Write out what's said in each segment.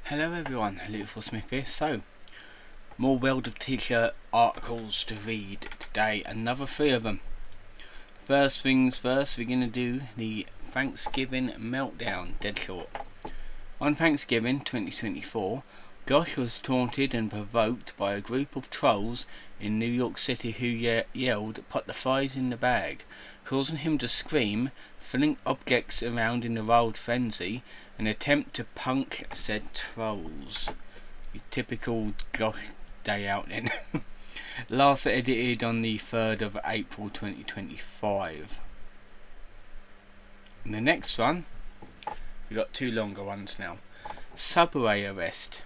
Hello everyone, Little Smith here. So, more World of T-shirt articles to read today, another 3 of them. First things first, we're going to do the Thanksgiving Meltdown, dead short. On Thanksgiving 2024, Josh was taunted and provoked by a group of trolls in New York City who yelled, "Put the fries in the bag," causing him to scream, fling objects around in a wild frenzy, and attempt to punk said trolls. Your typical Josh day out then. Last edited on the 3rd of April 2025. And the next one, we got 2 longer ones now. Subway arrest.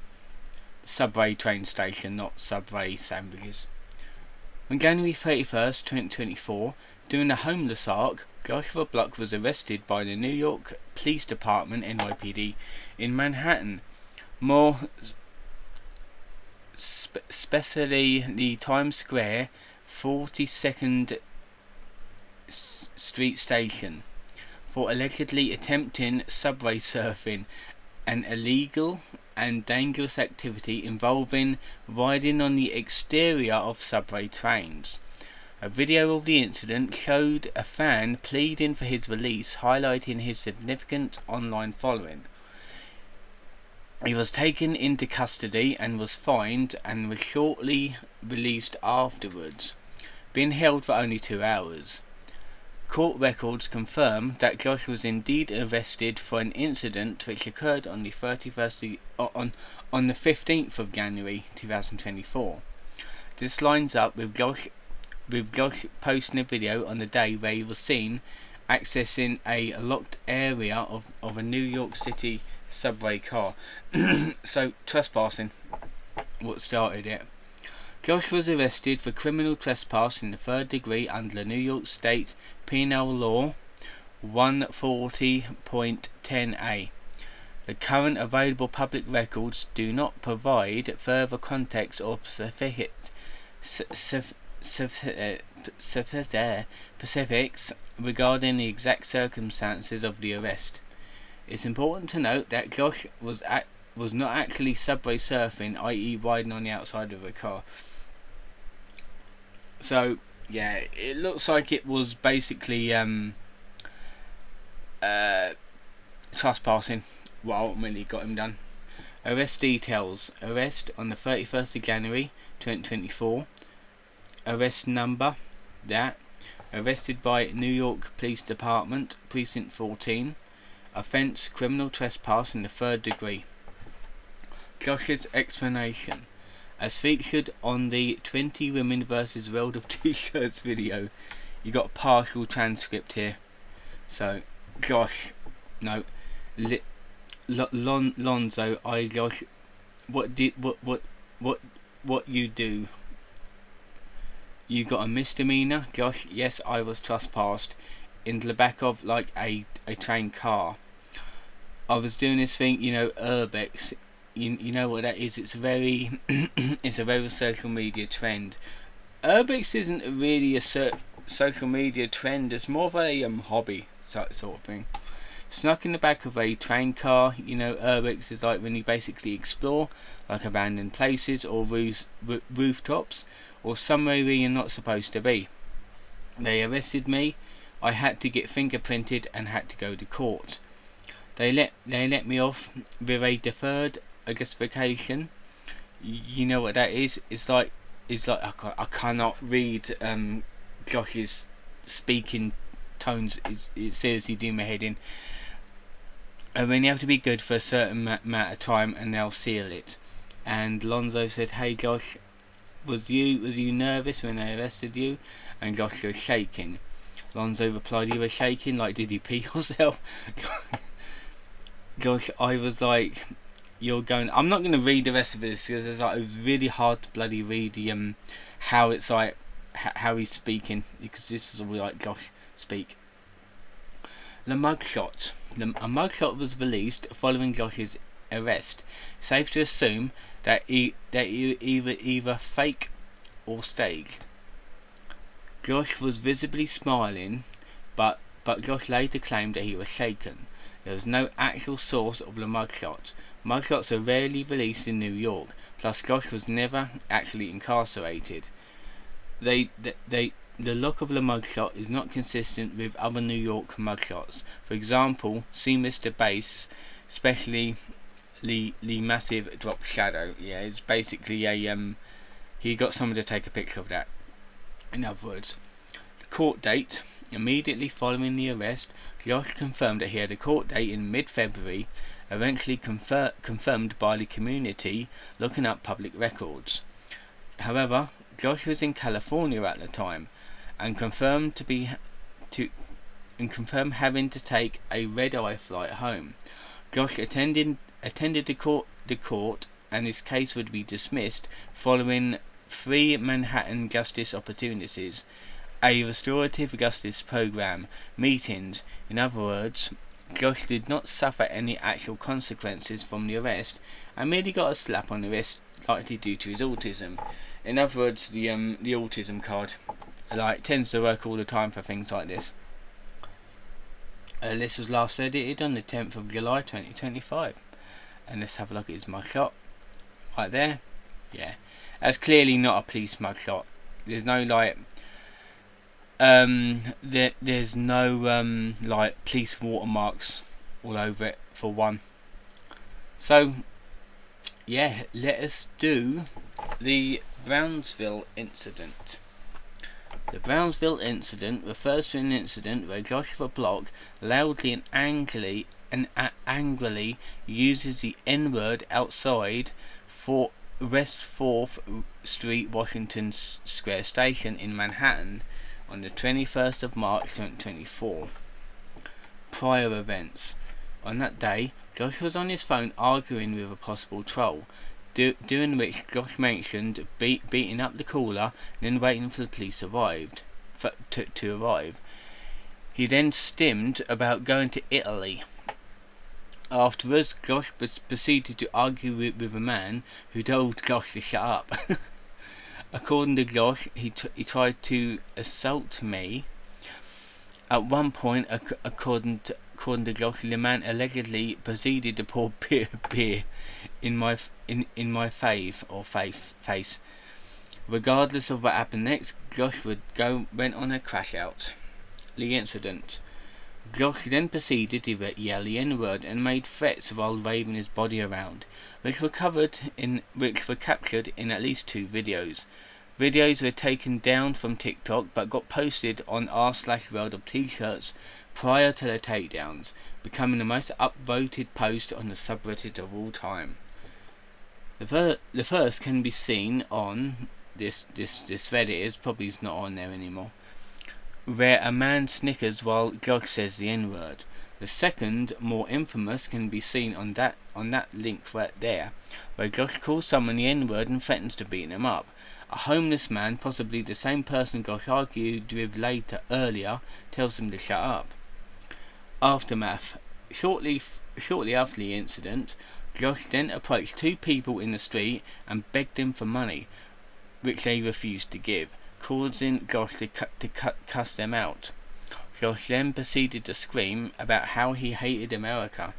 Subway train station, not Subway sandwiches. On January 31st, 2024, during a homeless arc, Joshua Block was arrested by the New York Police Department (NYPD) in Manhattan. More specifically, the Times Square 42nd Street station, for allegedly attempting subway surfing, an illegal and dangerous activity involving riding on the exterior of subway trains. A video of the incident showed a fan pleading for his release, highlighting his significant online following. He was taken into custody and was fined and was shortly released afterwards, being held for only 2 hours. Court records confirm that Josh was indeed arrested for an incident which occurred on the 15th of January 2024. This lines up with Josh posting a video on the day where he was seen accessing a locked area of a New York City subway car. So, trespassing, what started it. Josh was arrested for criminal trespass in the 3rd degree under the New York State Penal Law 140.10a. The current available public records do not provide further context or specifics regarding the exact circumstances of the arrest. It's important to note that Josh was not actually subway surfing, i.e. riding on the outside of a car. So yeah, it looks like it was basically trespassing what ultimately got him done. Arrest details. Arrest on the 31st of January 2024. Arrest number, that. Arrested by New York Police Department, Precinct 14. Offence, criminal trespass in the 3rd degree. Josh's explanation. As featured on the 20 Women vs World of T-shirts video, you got a partial transcript here. So, Josh, no, Lonzo, Josh, what you do? You got a misdemeanor, Josh? Yes, I was trespassed into the back of like a train car. I was doing this thing, urbex. You know what that is? It's a very social media trend. Urbex isn't really a social media trend. It's more of a hobby sort of thing. Snuck in the back of a train car. Urbex is like when you basically explore like abandoned places or rooftops or somewhere where you're not supposed to be. They arrested me. I had to get fingerprinted and had to go to court. They let me off with a deferred justification. You know what that is? It's like I cannot read Josh's speaking tones. It seriously do my head in. And then you have to be good for a certain amount of time, and they'll seal it. And Lonzo said, "Hey Josh, was you nervous when they arrested you?" And Josh was shaking. Lonzo replied, "You were shaking, like did you pee yourself?" Josh, I was like, "You're going." I'm not going to read the rest of this because it was really hard to bloody read the how it's like how he's speaking, because this is all like Josh speak. The mugshot. A mugshot was released following Josh's arrest. Safe to assume that either fake or staged. Josh was visibly smiling, but Josh later claimed that he was shaken. There was no actual source of the mugshot, Mugshots are rarely released in New York, plus Josh was never actually incarcerated. The look of the mugshot is not consistent with other New York mugshots. For example, see Mr. Bass, especially the massive drop shadow. Yeah, it's basically a he got someone to take a picture of that. In other words, the court date immediately following the arrest, Josh confirmed that he had a court date in mid-February, eventually confirmed by the community looking up public records. However, Josh was in California at the time, and confirmed having to take a red-eye flight home. Josh attended the court, and his case would be dismissed following 3 Manhattan Justice Opportunities, a restorative justice program, meetings. In other words, Josh did not suffer any actual consequences from the arrest, and merely got a slap on the wrist, likely due to his autism. In other words, the autism card tends to work all the time for things like this. This was last edited on the 10th of July 2025, and let's have a look at his mugshot right there. Yeah, that's clearly not a police mugshot. There's no there's no police watermarks all over it, for one. So yeah, let us do the Brownsville incident. The Brownsville incident refers to an incident where Joshua Block loudly and angrily uses the N-word outside for West 4th Street, Washington Square Station in Manhattan on the 21st of March 2024. Prior events. On that day, Josh was on his phone arguing with a possible troll, during which Josh mentioned beating up the caller and then waiting for the police to arrive. He then stimmed about going to Italy. Afterwards, Josh proceeded to argue with a man who told Josh to shut up. According to Josh, he tried to assault me. At one point, according to Josh, the man allegedly proceeded to pour beer in my face. Regardless of what happened next, Josh went on a crash out. The incident. Josh then proceeded to yell the N-word and made threats while waving his body around, which were captured in at least 2 videos. Videos were taken down from TikTok but got posted on r/world of t-shirts prior to the takedowns, becoming the most upvoted post on the subreddit of all time. The first can be seen on this Reddit. It's not on there anymore, where a man snickers while Josh says the N-word. The second, more infamous, can be seen on that link right there, where Josh calls someone the N-word and threatens to beat him up. A homeless man, possibly the same person Josh argued with earlier, tells him to shut up. Aftermath. Shortly after the incident, Josh then approached 2 people in the street and begged them for money, which they refused to give, causing Josh to cuss them out. Josh then proceeded to scream about how he hated America.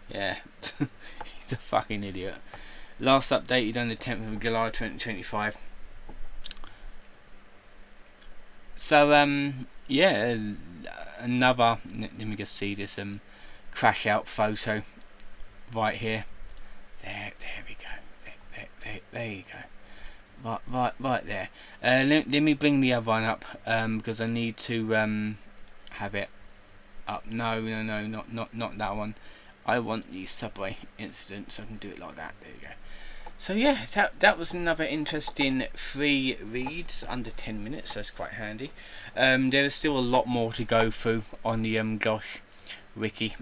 Yeah, he's a fucking idiot. Last updated on the 10th of July 2025. So yeah, another. Let me just see this crash out photo right here. There we go. There you go. Right there. Let me bring the other one up because I need to have it up. No, not that one. I want the subway incident, so I can do it like that. There you go. So yeah, that was another interesting 3 reads under 10 minutes. So that's quite handy. There is still a lot more to go through on the Josh Wiki.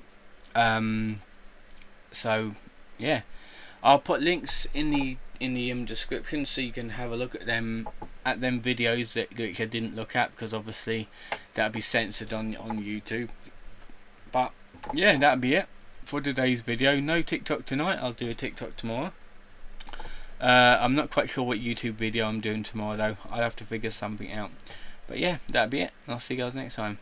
So yeah, I'll put links in the description so you can have a look at them videos which I didn't look at, because obviously that'll be censored on YouTube. But yeah, that'll be it for today's video. No TikTok tonight. I'll do a TikTok tomorrow. I'm not quite sure what YouTube video I'm doing tomorrow though. I'll have to figure something out. But yeah, that'll be it. I'll see you guys next time.